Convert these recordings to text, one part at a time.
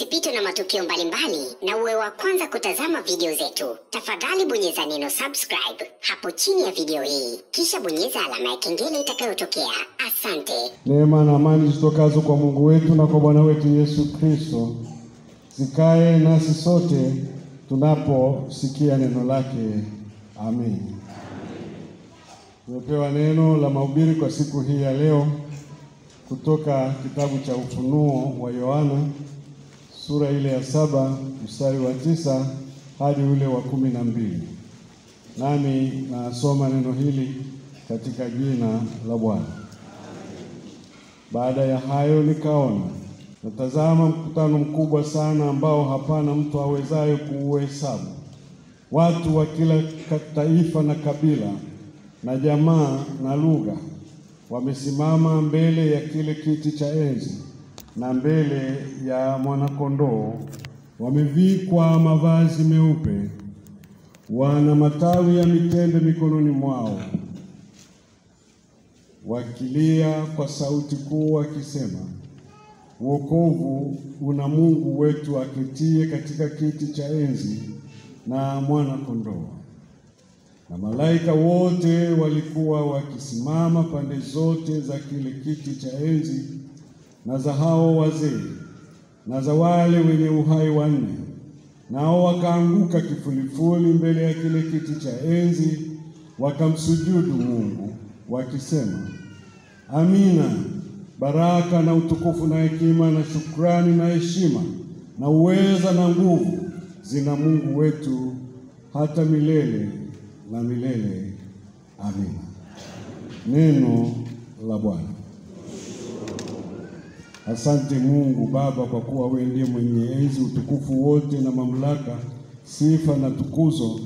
usipitwe na matukio mbalimbali na uwe wa kwanza kutazama video zetu, tafadhali bonyeza neno subscribe hapo chini ya video hii, kisha bonyeza alama ya kengele itakayotokea. Asante. Neema na amani zitokazo kwa Mungu wetu na kwa Bwana wetu Yesu Kristo zikae nasi sote tunaposikia neno lake. Amen. Tumepewa neno la mahubiri kwa siku hii ya leo kutoka kitabu cha Ufunuo wa Yohana sura ile ya 7 mstari wa 9 hadi ule wa 12. Nami nasoma neno hili katika jina la Bwana. Baada ya hayo nikaona, natazama mkutano mkubwa sana ambao hapana mtu awezaye kuuhesabu, watu wa kila taifa na kabila na jamaa na lugha, wamesimama mbele ya kile kiti cha enzi na mbele ya mwana-kondoo. Wamevikwa mavazi meupe, wana matawi ya mitende mikononi mwao, wakilia kwa sauti kuu wakisema, wokovu una Mungu wetu aketie katika kiti cha enzi na mwana-kondoo. Na malaika wote walikuwa wakisimama pande zote za kile kiti cha enzi na za hao wazee na za wale wenye uhai wanne, nao wakaanguka kifulifuli mbele ya kile kiti cha enzi, wakamsujudu Mungu wakisema, Amina. Baraka na utukufu na hekima na shukrani na heshima na uweza na nguvu zina Mungu wetu hata milele na milele. Amina. Neno la Bwana. Asante Mungu Baba, kwa kuwa wewe ndiye mwenye enzi, utukufu wote na mamlaka, sifa na tukuzo,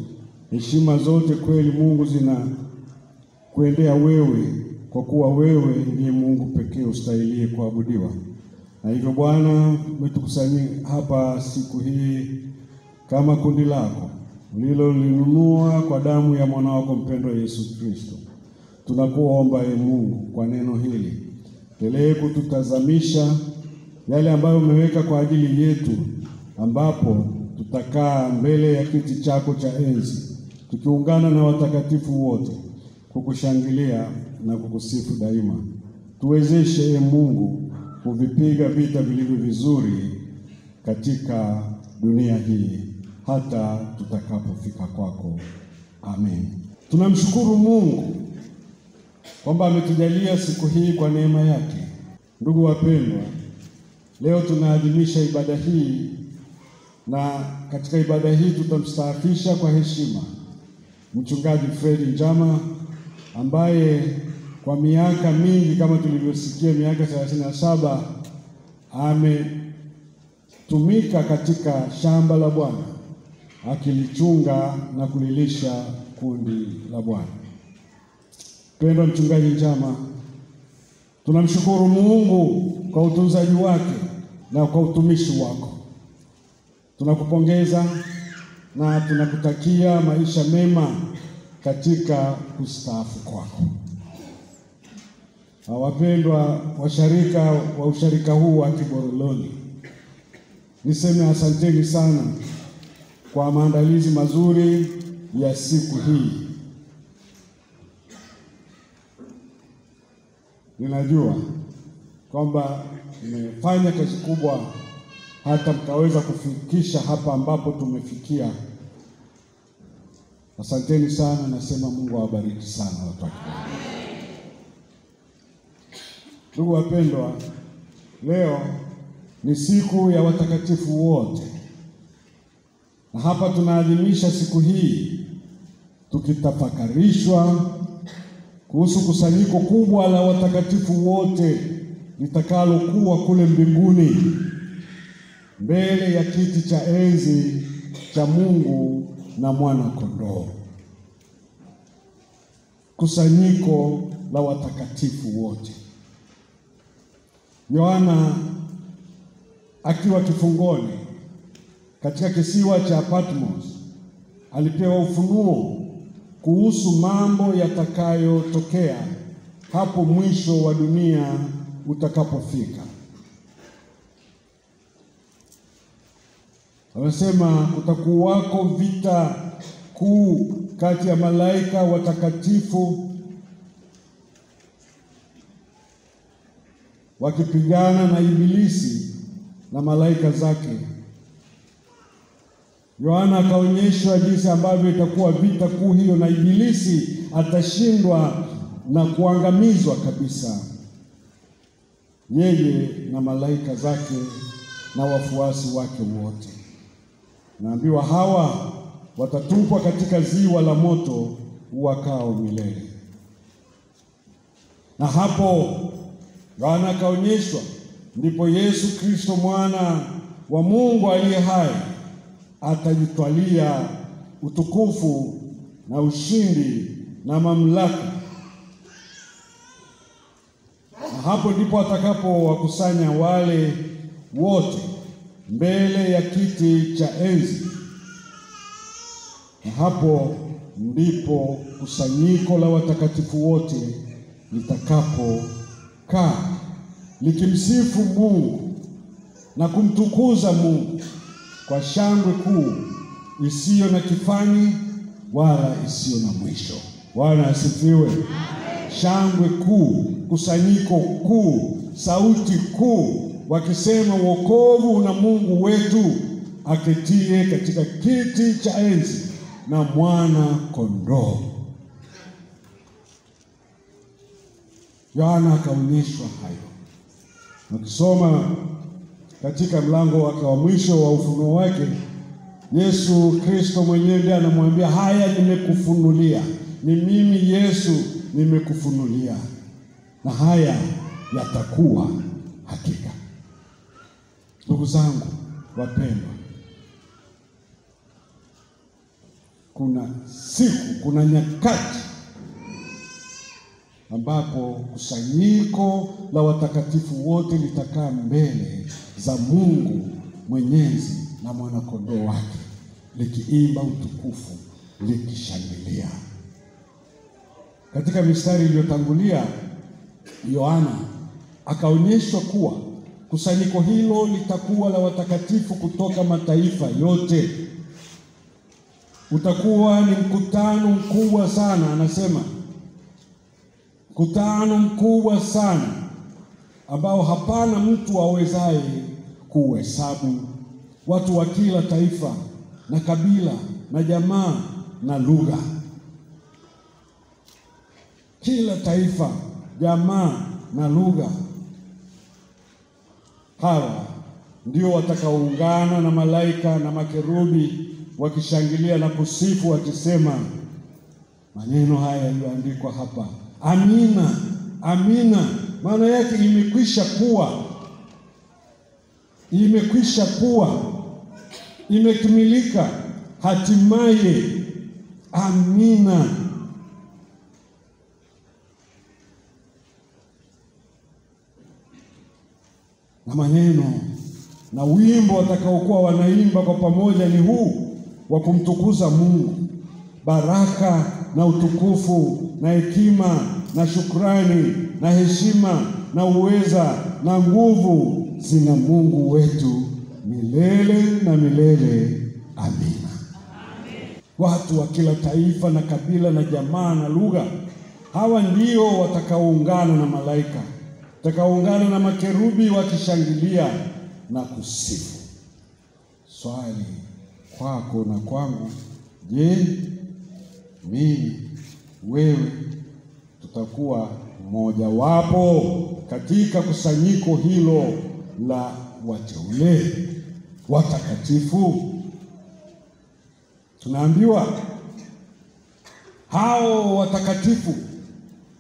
heshima zote kweli Mungu zina kuendea wewe, kwa kuwa wewe ndiye Mungu pekee ustahilie kuabudiwa. Na hivyo Bwana, umetukusanya hapa siku hii kama kundi lako ulilolinunua kwa damu ya mwana wako mpendwa Yesu Kristo. Tunakuomba Mungu, kwa neno hili endelee kututazamisha yale ambayo umeweka kwa ajili yetu, ambapo tutakaa mbele ya kiti chako cha enzi tukiungana na watakatifu wote kukushangilia na kukusifu daima. Tuwezeshe Mungu kuvipiga vita vilivyo vizuri katika dunia hii hata tutakapofika kwako. Amen. Tunamshukuru Mungu kwamba ametujalia siku hii kwa neema yake. Ndugu wapendwa, leo tunaadhimisha ibada hii, na katika ibada hii tutamstaafisha kwa heshima Mchungaji Fred Njama, ambaye kwa miaka mingi kama tulivyosikia miaka 37 ametumika katika shamba la Bwana akilichunga na kulilisha kundi la Bwana. Pendwa Mchungaji Njama, tunamshukuru Mungu kwa utunzaji wake na kwa utumishi wako. Tunakupongeza na tunakutakia maisha mema katika kustaafu kwako. Wapendwa washarika wa usharika huu wa Kiboroloni, niseme asanteni sana kwa maandalizi mazuri ya siku hii. Ninajua kwamba mmefanya kazi kubwa hata mkaweza kufikisha hapa ambapo tumefikia. Asanteni sana, nasema Mungu awabariki sana watu wake. Ndugu wapendwa, leo ni siku ya watakatifu wote, na hapa tunaadhimisha siku hii tukitafakarishwa kuhusu kusanyiko kubwa la watakatifu wote litakalokuwa kule mbinguni mbele ya kiti cha enzi cha Mungu na mwana-kondoo. Kusanyiko la watakatifu wote. Yohana akiwa kifungoni katika kisiwa cha Patmos alipewa ufunuo kuhusu mambo yatakayotokea hapo mwisho wa dunia utakapofika. Anasema kutakuwako vita kuu kati ya malaika watakatifu wakipigana na Ibilisi na malaika zake. Yohana akaonyeshwa jinsi ambavyo itakuwa vita kuu hiyo, na Ibilisi atashindwa na kuangamizwa kabisa, yeye na malaika zake na wafuasi wake wote. Naambiwa hawa watatupwa katika ziwa la moto uwakao milele. Na hapo Yohana akaonyeshwa ndipo Yesu Kristo mwana wa Mungu aliye hai atajitwalia utukufu na ushindi na mamlaka. Na hapo ndipo atakapowakusanya wale wote mbele ya kiti cha enzi. Na hapo ndipo kusanyiko la watakatifu wote litakapokaa likimsifu Mungu na kumtukuza Mungu kwa shangwe kuu isiyo na kifani wala isiyo na mwisho. Bwana asifiwe. Shangwe kuu, kusanyiko kuu, sauti kuu, wakisema wokovu una Mungu wetu aketie katika kiti cha enzi na mwana kondoo. Yohana akaonyeshwa hayo. Ukisoma katika mlango wake wa mwisho wa ufunuo wake, Yesu Kristo mwenyewe ndiye anamwambia, haya nimekufunulia. Ni mimi Yesu nimekufunulia, na haya yatakuwa hakika. Ndugu zangu wapendwa, kuna siku, kuna nyakati ambapo kusanyiko la watakatifu wote litakaa mbele za Mungu Mwenyezi na mwana kondoo wake, likiimba utukufu, likishangilia. Katika mistari iliyotangulia, Yohana akaonyeshwa kuwa kusanyiko hilo litakuwa la watakatifu kutoka mataifa yote. Utakuwa ni mkutano mkubwa sana, anasema mkutano mkubwa sana ambao hapana mtu awezaye kuhesabu. Watu wa kila taifa na kabila na jamaa na lugha. Kila taifa, jamaa na lugha. Hawa ndio watakaoungana na malaika na makerubi wakishangilia na kusifu wakisema maneno haya yaliyoandikwa hapa: Amina, amina. Maana yake imekwisha kuwa, imekwisha kuwa, imetimilika hatimaye. Amina. Na maneno na wimbo watakaokuwa wanaimba kwa pamoja ni huu wa kumtukuza Mungu: baraka na utukufu na hekima na shukrani na heshima na uweza na nguvu zina Mungu wetu milele na milele. Amina. Watu wa kila taifa na kabila na jamaa na lugha, hawa ndio watakaoungana na malaika, watakaoungana na makerubi wakishangilia na kusifu. Swali kwako na kwangu, je, mimi, wewe tutakuwa mmoja wapo katika kusanyiko hilo la wateule watakatifu? Tunaambiwa hao watakatifu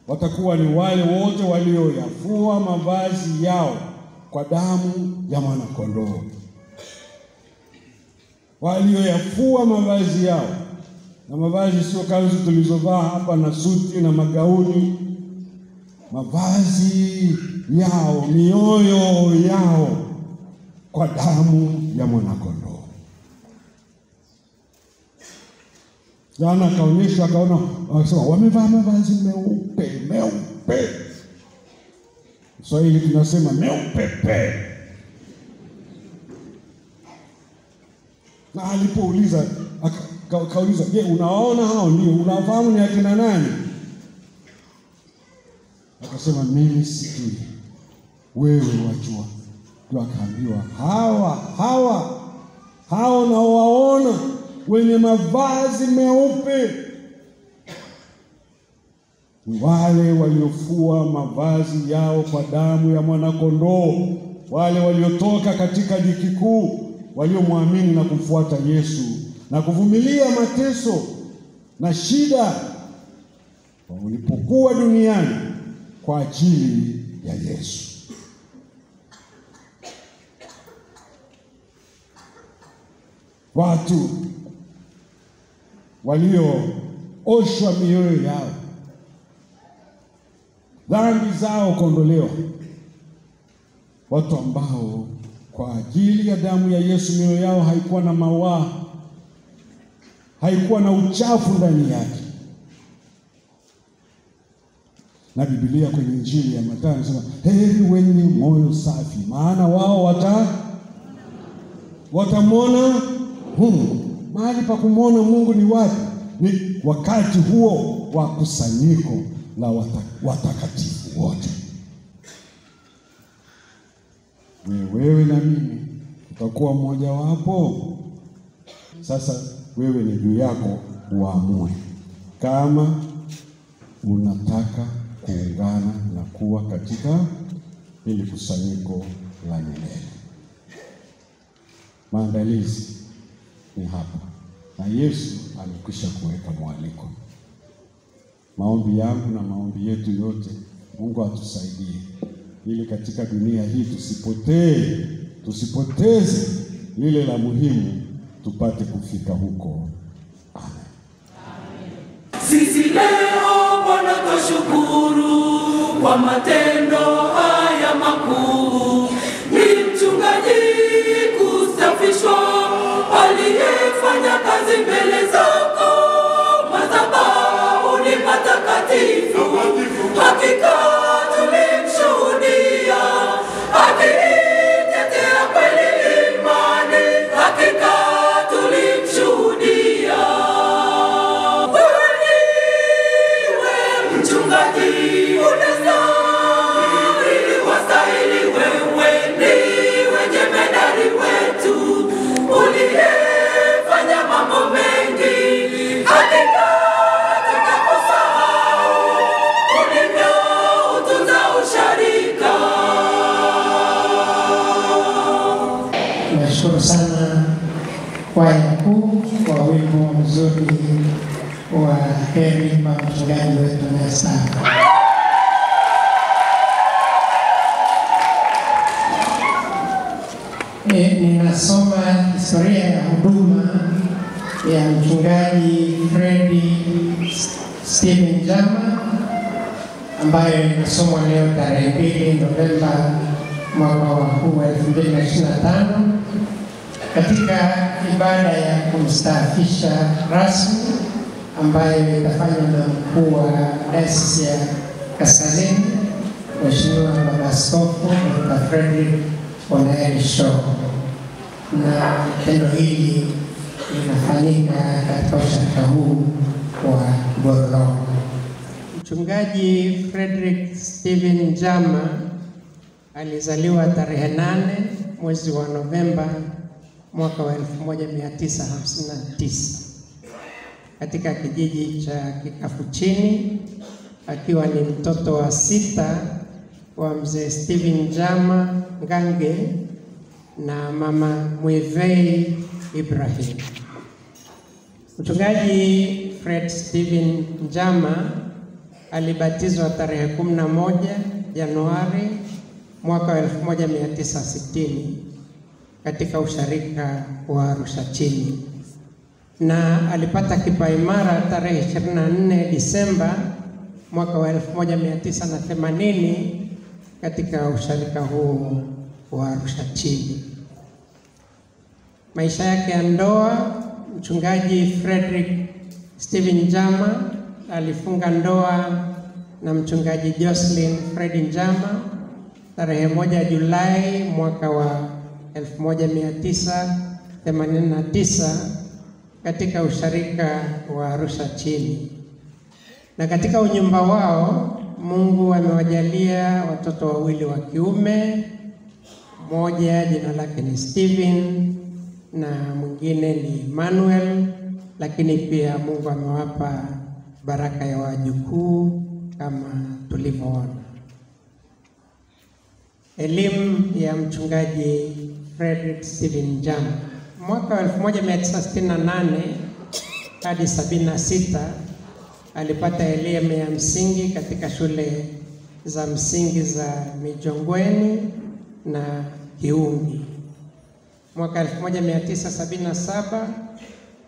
watakuwa ni wale wote walioyafua mavazi yao kwa damu ya mwana kondoo. Walioyafua mavazi yao, na mavazi sio kanzu tulizovaa hapa na suti na magauni. Mavazi yao, mioyo yao kwa damu ya mwana kondoo. Jana akaonyesha, akaona wakasema wamevaa mavazi meupe meupe. Swahili tunasema meupe pe. Na alipouliza kauliza, je, unaona hao? Ndio. Unafahamu ni akina nani? Akasema, mimi sijui, wewe wajua. Ndio akaambiwa, hao na waona wenye mavazi meupe ni wale waliofua mavazi yao kwa damu ya mwana-kondoo, wale waliotoka katika dhiki kuu, waliomwamini na kumfuata Yesu na kuvumilia mateso na shida walipokuwa duniani kwa ajili ya Yesu. Watu waliooshwa mioyo yao, dhambi zao kuondolewa, watu ambao kwa ajili ya damu ya Yesu mioyo yao haikuwa na mawaa, haikuwa na uchafu ndani yake. Na Biblia kwenye Injili ya Mathayo inasema, heri wenye moyo safi, maana wao watamwona Mungu. Mahali pa kumwona Mungu ni wapi? Ni wakati huo wa kusanyiko la watakatifu wote. Wewe na mimi utakuwa mmoja wapo. Sasa wewe ni juu yako uamue kama unataka kuungana na kuwa katika hili kusanyiko la milele. Maandalizi ni hapa, na Yesu amekwisha kuweka mwaliko. Maombi yangu na maombi yetu yote, Mungu atusaidie ili katika dunia hii tusipoteze lile la muhimu, tupate kufika huko. Amen. Sisi leo Bwana tushukuru kwa matendo haya makuu. Ni mchungaji kusafishwa aliyefanya kazi mbele zako, madhabahu ni matakatifu. Hakika tulimshuhudia akitetea kweli imani, hakika tulimshuhudia. Wewe mchungaji unastahili, wastahili, wewe ndiwe jemedari wetu uliyefanya mambo mengi, hakika tutakusahau ulivyoutunza usharika. Nashukuru sana kwaya kuu kwa wimbo mzuri wa heri kwa mchungaji wetu anayestaafu. Ninasoma historia ya huduma ya mchungaji Freddy Stephen Njama ambayo inasomwa leo tarehe 2 Novemba mwaka huu 2025 katika ibada ya kumstaafisha rasmi ambayo itafanywa na mkuu wa Dayosisi ya Kaskazini, Mheshimiwa Baba Askofu Dr. Frederick Onaeli Shaw. Na tendo hili linafanyika katika usharika huu wa Gororo. Mchungaji Frederick Stephen Njama alizaliwa tarehe 8 mwezi wa Novemba mwaka wa 1959 katika kijiji cha Kikafuchini, akiwa ni mtoto wa 6 wa mzee Stephen Njama Ngange na mama Mwevei Ibrahim. Mchungaji Fred Stephen Njama alibatizwa tarehe 11 Januari mwaka wa 1960 katika usharika wa Arusha Chini, na alipata kipaimara tarehe 24 Disemba mwaka wa 1980 katika usharika huu wa Arusha Chini. Maisha yake ya ndoa, mchungaji Frederick Stephen Njama alifunga ndoa na mchungaji Jocelyn Freddy Njama tarehe 1 Julai mwaka wa 1989 katika usharika wa Arusha chini. Na katika unyumba wao Mungu amewajalia watoto wawili wa kiume, mmoja jina lake ni Steven na mwingine ni Manuel, lakini pia Mungu amewapa baraka ya wajukuu kama tulivyoona. Elimu ya mchungaji Frederick Stephen Njama. Mwaka wa 1968 hadi 76 alipata elimu ya msingi katika shule za msingi za Mijongweni na Kiungi. Mwaka 1977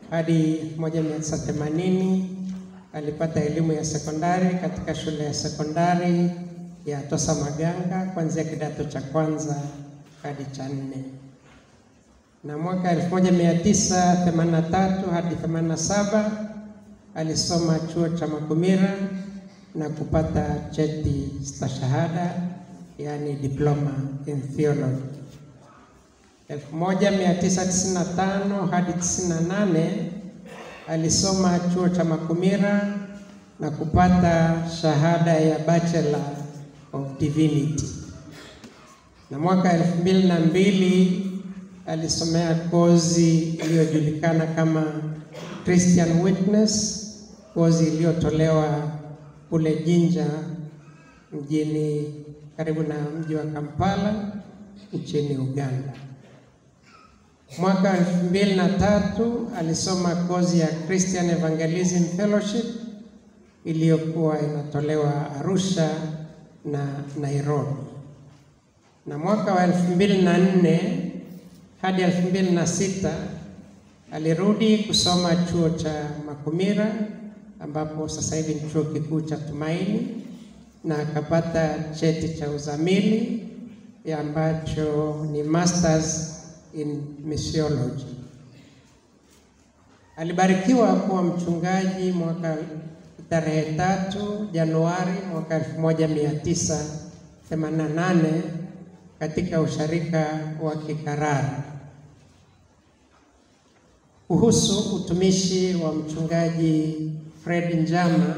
hadi 1980 alipata elimu ya sekondari katika shule ya sekondari ya Tosa Maganga kuanzia kidato cha kwanza hadi cha 4. Na mwaka 1983 hadi 87 alisoma chuo cha Makumira na kupata cheti stashahada, yani diploma in theology. 1995 hadi 98 alisoma chuo cha Makumira na kupata shahada ya Bachelor of Divinity. Na mwaka 2002 alisomea kozi iliyojulikana kama Christian Witness, kozi iliyotolewa kule Jinja mjini karibu na mji wa Kampala nchini Uganda. Mwaka 2003 alisoma kozi ya Christian Evangelism Fellowship iliyokuwa inatolewa Arusha na Nairobi. Na mwaka wa 2004 hadi 2006 alirudi kusoma chuo cha Makumira ambapo sasa hivi ni chuo kikuu cha Tumaini, na akapata cheti cha uzamili ambacho ni Masters in Missiology. Alibarikiwa kuwa mchungaji mwaka tarehe 3 Januari mwaka 1988 katika usharika wa Kikarara. Kuhusu utumishi wa mchungaji Fred Njama,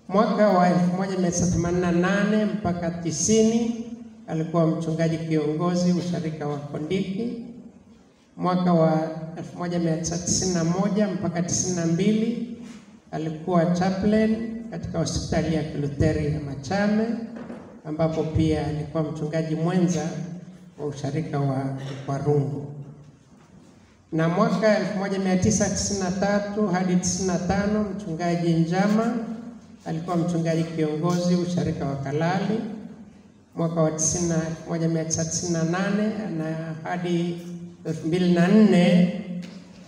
mwaka wa 1988 mpaka 90 alikuwa mchungaji kiongozi usharika wa Kondiki. Mwaka wa 1991 mpaka 92 alikuwa chaplain katika hospitali ya Kilutheri ya Machame, ambapo pia alikuwa mchungaji mwenza wa usharika wa Kwarungu. Na mwaka 1993 hadi 95 mchungaji Njama alikuwa mchungaji kiongozi usharika wa Kalali. Mwaka wa 1998 na hadi 2004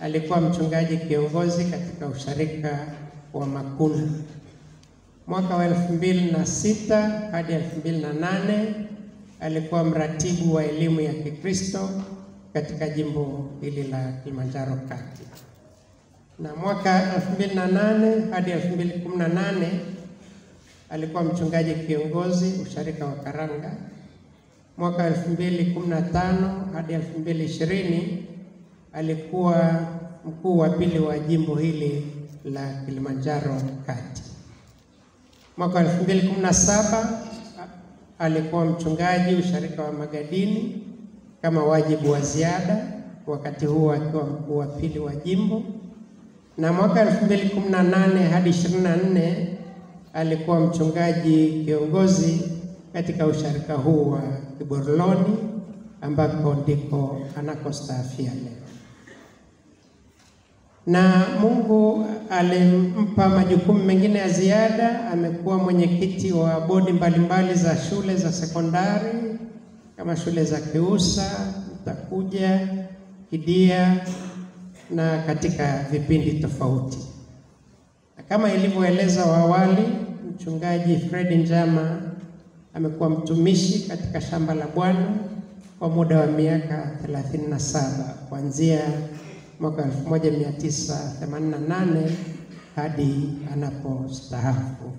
alikuwa mchungaji kiongozi katika usharika wa Makuna. Mwaka wa 2006 hadi 2008 alikuwa mratibu wa elimu ya Kikristo katika jimbo hili la Kilimanjaro Kati. Na mwaka 2008 hadi 2018 alikuwa mchungaji kiongozi usharika wa Karanga. Mwaka 2015 hadi 2020 alikuwa mkuu wa pili wa jimbo hili la Kilimanjaro Kati. Mwaka 2017 alikuwa mchungaji usharika wa Magadini kama wajibu wa ziada, wakati huo akiwa mkuu wa pili wa jimbo. Na mwaka 2018 hadi 24 alikuwa mchungaji kiongozi katika usharika huu wa Kiboroloni, ambako ndiko anakostaafia leo. Na Mungu alimpa majukumu mengine ya ziada. Amekuwa mwenyekiti wa bodi mbalimbali za shule za sekondari kama shule za Kiusa, Mtakuja, Kidia na katika vipindi tofauti. Na kama ilivyoeleza awali, mchungaji Fred Njama amekuwa mtumishi katika shamba la Bwana kwa muda wa miaka 37 kuanzia mwaka 1988 hadi anapostaafu.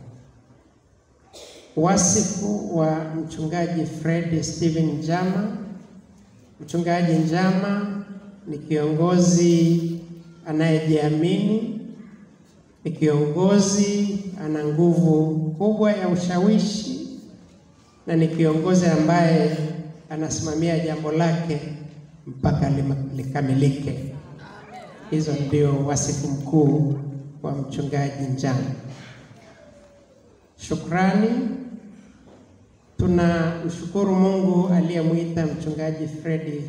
Wasifu wa mchungaji Fred Stephen Njama. Mchungaji Njama ni kiongozi anayejiamini, ni kiongozi ana nguvu kubwa ya ushawishi, na ni kiongozi ambaye anasimamia jambo lake mpaka likamilike. Hizo ndio wasifu mkuu wa mchungaji Njama. Shukrani. Tunamshukuru Mungu aliyemuita mchungaji Fred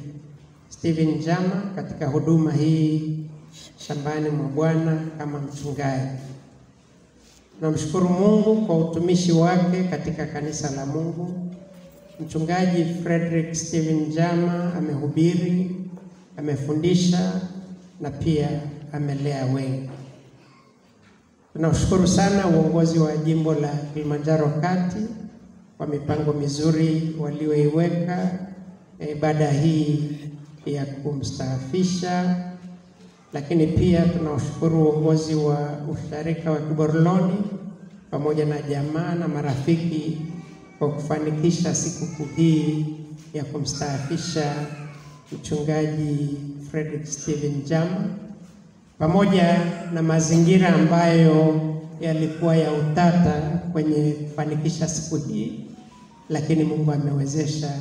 Steven Njama katika huduma hii shambani mwa Bwana kama mchungaji. Tunamshukuru Mungu kwa utumishi wake katika kanisa la Mungu. Mchungaji Frederick Steven Njama amehubiri, amefundisha na pia amelea wengi. Tunashukuru sana uongozi wa jimbo la Kilimanjaro Kati kwa mipango mizuri walioiweka ibada hii ya kumstaafisha, lakini pia tunashukuru uongozi wa usharika wa Kiboroloni pamoja na jamaa na marafiki kwa kufanikisha sikukuu hii ya kumstaafisha mchungaji Frederick Steven Njama, pamoja na mazingira ambayo yalikuwa ya utata kwenye kufanikisha siku hii, lakini Mungu amewezesha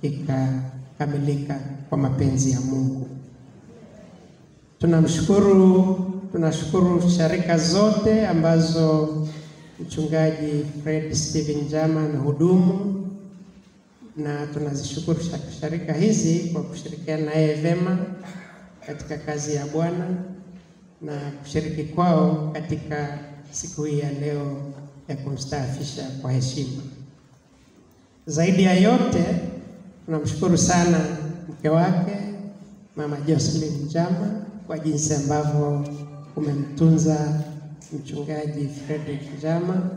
ikakamilika kwa mapenzi ya Mungu. Tunashukuru sharika zote ambazo mchungaji Fred Steven Njama anahudumu, na tunazishukuru sharika hizi kwa kushirikiana naye vema katika kazi ya Bwana na kushiriki kwao katika siku hii ya leo ya kumstaafisha kwa heshima. Zaidi ya yote, tunamshukuru sana mke wake Mama Jocelyn Njama kwa jinsi ambavyo umemtunza mchungaji Frederick Njama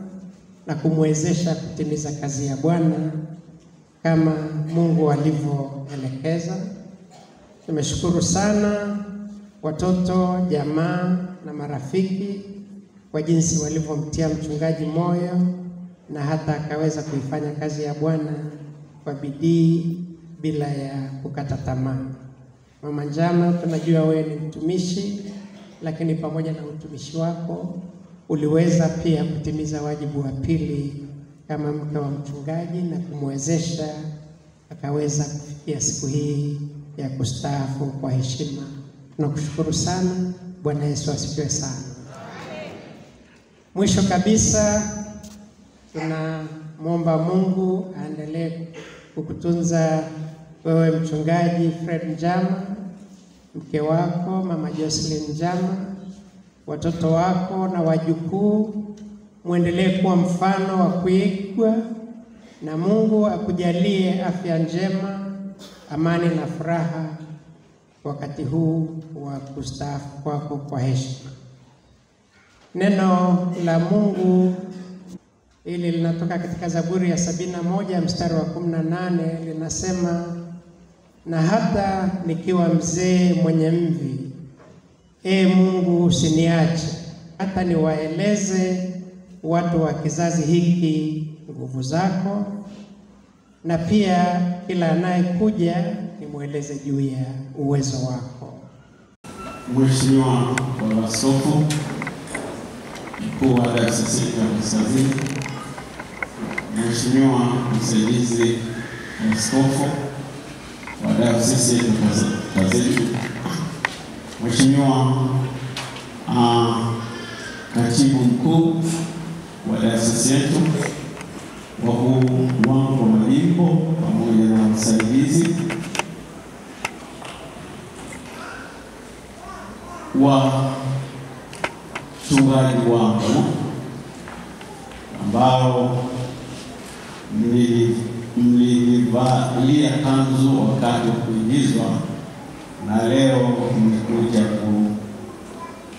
na kumwezesha kutimiza kazi ya Bwana kama Mungu alivyoelekeza. Tumeshukuru sana watoto, jamaa na marafiki kwa jinsi walivyomtia mchungaji moyo na hata akaweza kuifanya kazi ya Bwana kwa bidii bila ya kukata tamaa. Mama Njama, tunajua wewe ni mtumishi, lakini pamoja na utumishi wako uliweza pia kutimiza wajibu wa pili kama mke wa mchungaji na kumwezesha akaweza kufikia siku hii ya kustaafu kwa heshima. Tunakushukuru sana. Bwana Yesu asifiwe sana. Mwisho kabisa, tunamwomba Mungu aendelee kukutunza wewe mchungaji Fred Njama, mke wako Mama Jocelyn Njama, watoto wako na wajukuu, muendelee kuwa mfano wa kuigwa, na Mungu akujalie afya njema, amani na furaha wakati huu wa kustaafu kwako kwa heshima. Neno la Mungu hili linatoka katika Zaburi ya 71 mstari wa 18, linasema, na hata nikiwa mzee mwenye mvi, Mungu usiniache, hata niwaeleze watu wa kizazi hiki nguvu zako, na pia kila anayekuja nimweleze juu ya uwezo wako. Mheshimiwa Baba Askofu Mkuu wa Dayosisi ya Kaskazini, Mheshimiwa Msaidizi Askofu wa Dayosisi ya Kaskazini, Mheshimiwa Katibu Mkuu wa Dayosisi yetu, wakuu wangu wa majimbo pamoja na msaidizi wa mchungaji wangu ambao mlinivalia kanzu wakati wa kuingizwa, na leo mmekuja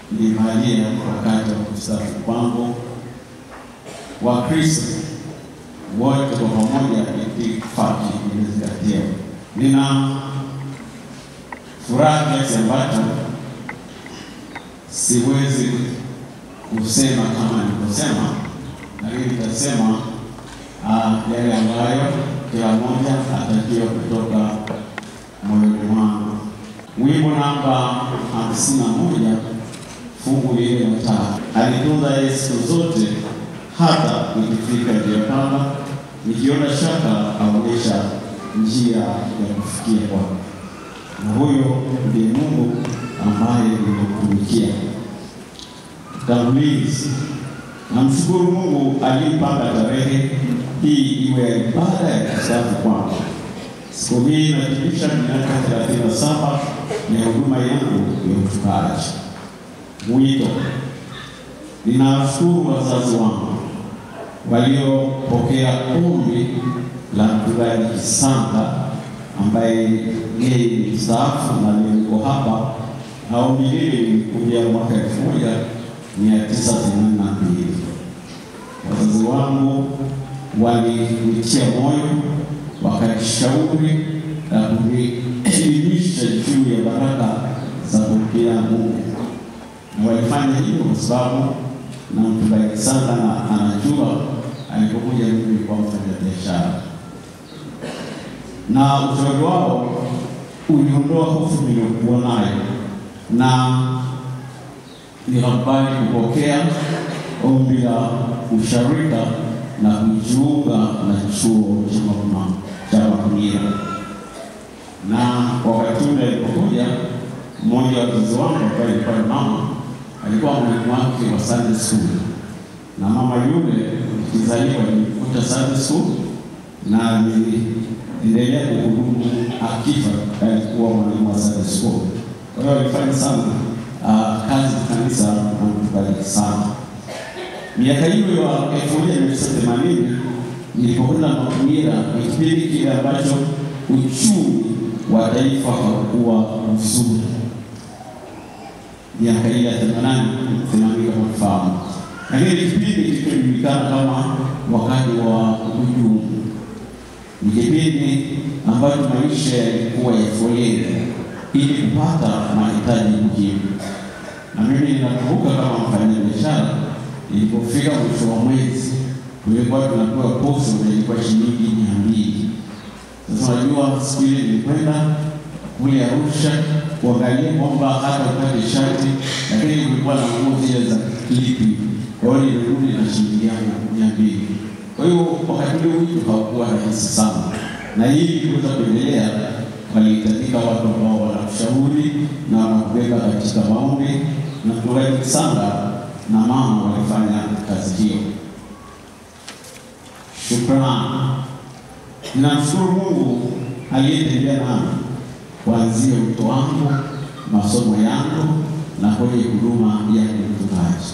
kunivalia wakati wa kustaafu kwangu. Wakristo wote kwa pamoja itifaki imezingatiwa. Nina furaha kiasi ambacho siwezi kusema kama nilivyosema, lakini nitasema yale ambayo kila mmoja atajua kutoka moyoni mwangu. Wimbo namba 51 fungu lile la 3. Alitunza Yesu zote hata nikifika njia panda, nikiona shaka aonyesha njia ya kufikia kwake. Na huyo ndiye Mungu ambaye nimekutumikia. Tangulizi. Namshukuru Mungu aliyepanga tarehe hii iwe ibada ya kusafu kwangu. Siku hii inatimisha miaka 37 ya huduma yangu ya uchungaji. Mwito. Ninashukuru wazazi wangu waliopokea ombi la mchungaji Kisanga ambaye yeye ni mstaafu na niko hapa. Ombi hili lilikuja mwaka 1982. Wazazi wangu walinitia moyo, wakanishauri na kunielimisha juu ya baraka za kumpia Mungu. Na walifanya hivyo kwa sababu na mchungaji Kisanga anajua alipokuja mimi kwa mfanyabiashara. Na ushauri wao uliondoa hofu niliyokuwa nayo, na nikakubali kupokea ombi la usharika na kujiunga na chuo cha Makumira. Na wakati ule alipokuja, mmoja wa wazazi wangu ambaye alikuwa mama, alikuwa mwalimu wake wa Sunday school. Na mama yule kizaliwa nilikuta Sunday school na niliendelea kuhudumu akifa, alikuwa mwalimu wa Sunday school. Kwa hiyo alifanya sana kazi kanisa na kubariki sana. Miaka hiyo ya 1980 nilipokwenda Makumira, kipindi kile ambacho uchumi wa taifa haukuwa mzuri. Miaka ile ya 80 kama mfahamu. Lakini kipindi kilichojulikana kama wakati wa ujumu. Ni kipindi ambacho maisha yalikuwa ya foleni ili kupata mahitaji muhimu. Na mimi ninakumbuka kama mfanyabiashara, ilipofika mwisho wa mwezi tulikuwa tunapewa posho ilikuwa shilingi 200. Sasa unajua siku ile nilikwenda kule Arusha kuangalia kwamba hata upate shati, lakini kulikuwa na nguo zile za klipi. Kwa hiyo nilirudi na shilingi yangu 200. Kwa hiyo wakati ule wito haukuwa rahisi sana. Na hii kuweza kuendelea walihitajika watu ambao wanakushauri na wanakubeba katika maombi, na mchungaji Kisanga na mama walifanya kazi hiyo. Shukrani. Ninamshukuru Mungu aliyetembea nami kuanzia wito wangu, masomo yangu na kwenye huduma ya mchungaji.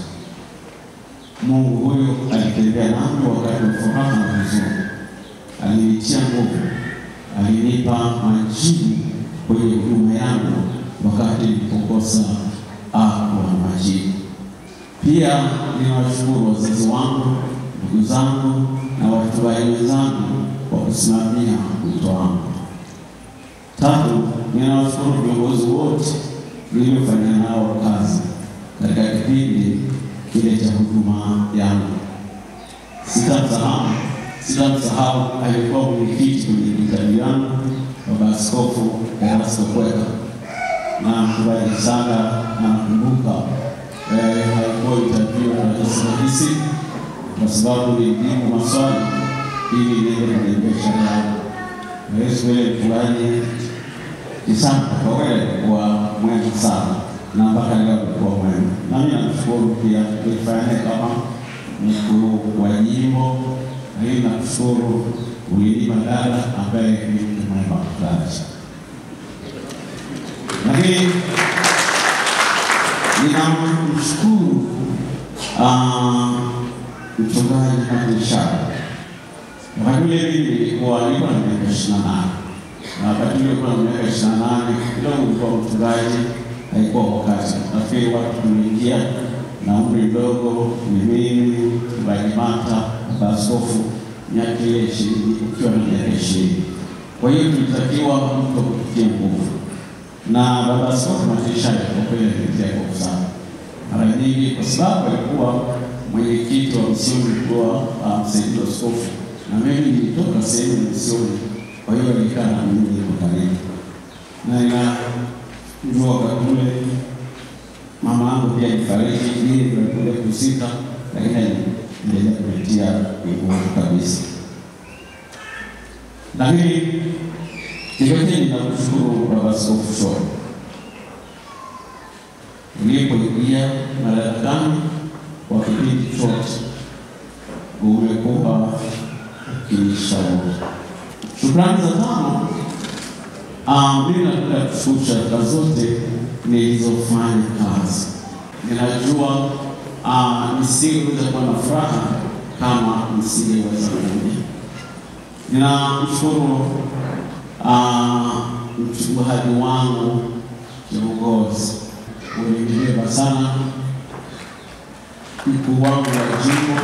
Mungu huyo alitembea nami wakati wa furaha na huzuni. Alinitia nguvu, alinipa majibu kwenye huduma yangu wakati nilipokosa majibu. Pia ninawashukuru wazazi wangu, ndugu zangu na wachungaji wenzangu kwa kusimamia wito wangu. 3, ninawashukuru viongozi wote niliofanya nao kazi katika kipindi kile cha huduma yangu. Sitamsahau alikuwa mwenyekiti kwenye kitabu yangu, Baba Askofu Erasto Kweka. Na mchungaji Kisanga nakumbuka alikuwa itapiwa na Yesu kwa sababu nilijibu maswali ili niende kwenye biashara yangu. Na Yesu yule mchungaji Kisanga kwa kweli kwa mwema sana, na mpaka leo kwa mwema. Na mimi namshukuru pia tulifanya kama mkuu wa jimbo, na mimi namshukuru Ulima Dala ambaye ni mwema kazi. Lakini ninamshukuru mchungaji Mwanishara. Wakati ule nilikuwa na miaka 28. Na wakati ule kwa miaka 28 kidogo nilikuwa mchungaji, haikuwa wakati. Nafikiri watu tuliingia na umri mdogo, ni mimi, Mbalimata, Askofu, miaka ile 20 ukiwa na miaka 20. Kwa hiyo tulitakiwa mtu kupitia nguvu. Na Baba Askofu Mwanishara kwa kweli alipitia nguvu sana. Mara nyingi kwa sababu alikuwa mwenyekiti wa misioni kwa msaidizi wa askofu, na mimi nilitoka sehemu ya misioni, kwa hiyo nilikaa na mimi kwa karibu. Na njua kakule mama yangu pia nifariki hii kule kusika, lakini ndio kupitia nguvu kabisa. Lakini kipekee ninakushukuru Baba Askofu Shoo. Nilipoingia madarakani kwa kipindi chote umekuwa ukinishauri. Shukrani za tano, mimi nataka kushukuru sharika zote nilizofanya kazi. Ninajua nisingeweza kuwa na furaha kama nisingeweza kuja. Ninamshukuru mchungaji wangu kiongozi, ulinibeba sana, mkuu wangu wa jimbo,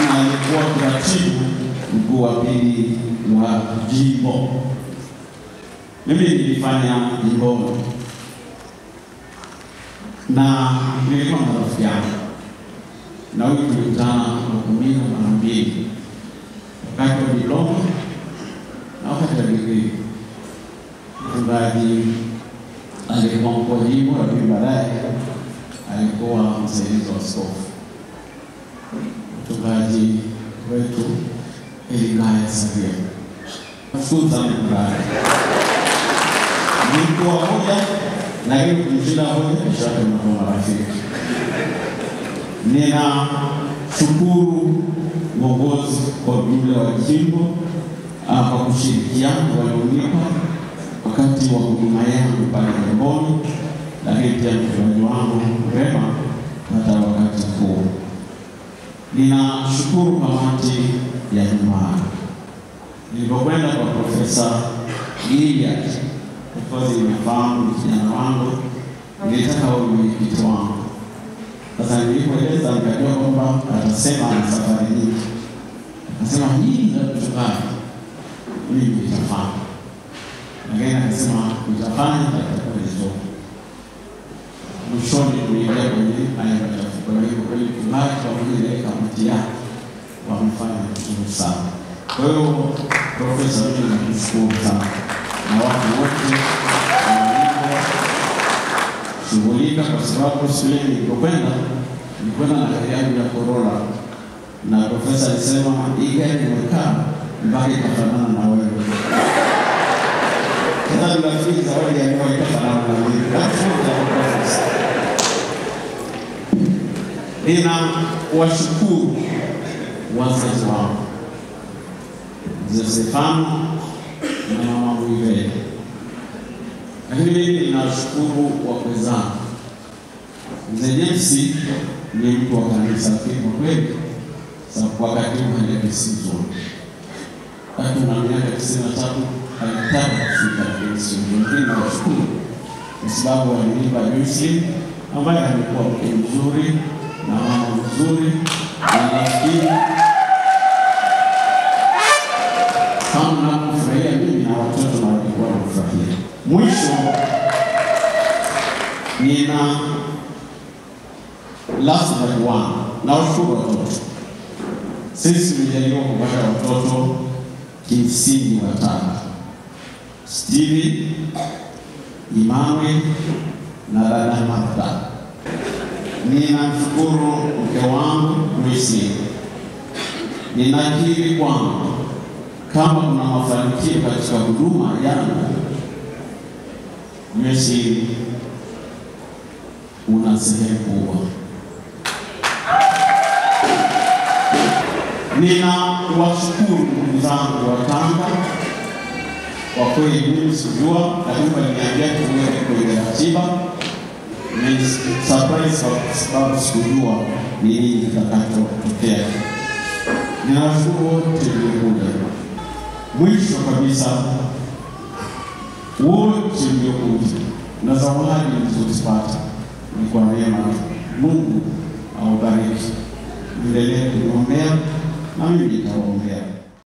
na alikuwa katibu mkuu wa pili wa jimbo. Mimi nilifanya jimbo na nilikuwa na rafiki yangu, na huyu tulikutana makumina mara mbili, wakati wa diploma na wakati wa degree. Mchungaji alikuwa mkuu wa jimbo, lakini baadaye alikuwa msaidizi wa askofu. Mchungaji wetu Eligaya Saria, nashukuru sana mchungaji. Ni mtu wa moja, lakini kumshinda moja kisha tunakuwa marafiki. Ninashukuru uongozi kwa jumla wa jimbo kwa kushirikiana walionipa wakati wa huduma yangu pale Kigamboni, lakini pia mchungaji wangu Rema hata wakati huu. Ninashukuru kamati ya nyumbani. Nilipokwenda kwa Profesa Gilliard, kwa sababu nimefahamu kijana wangu, nilitaka awe mwenyekiti wangu. Sasa nilipoeleza nikajua kwamba atasema ana safari nyingi. Akasema hii ndio mchungaji, mimi nitafanya. Lakini akasema nitafanya nitakuwa vizuri. Mwishoni tuliingia kwenye haya machafuko. Kwa hiyo kweli mchungaji pamoja na kamati yake wamefanya vizuri sana. Kwa hiyo Profesa, mimi nakushukuru sana na watu wote shughulika, kwa sababu shule nilikwenda na gari yangu ya Corolla, na Profesa alisema hii gari imekaa mpaka ikafanana na wewe. Sasa tunafikiri zawadi ya leo itafanana na mimi. Ninawashukuru wazazi wangu, Mzee Stefano na Mama Mwivele. Lakini mimi ninashukuru wakwe zangu. Mzee James ni mtu wa kanisa kwa kweli, sababu wakati hajapisizo. Hata na miaka 93 alitaka kufika kanisa. Mimi ninashukuru kwa sababu alinipa juisi ambaye alikuwa mke mzuri na mama mzuri, na nafikiri kama nakufurahia mimi na watoto na walikuwa wanafurahia. Mwisho nina last but one, na washukuru watoto. Sisi tumejaliwa kupata watoto kimsingi watatu: Steve, Imani na dada Martha. Ninamshukuru mke wangu Lucy. Ninakiri kwamba kama kuna mafanikio katika huduma yangu, Lucy una sehemu kubwa. Ninawashukuru ndugu zangu wa Tanga. Kwa kweli mimi sijua, lakini waliniambia tuweke kwenye ratiba. Ni surprise kwa sababu sikujua nini kitakachotokea. Ninawashukuru wote mliokuja. Mwisho kabisa, wote mliokuja na zawadi mlizozipata ni kwa neema. Mungu awabariki. Endelee kuniombea na mimi nitawaombea.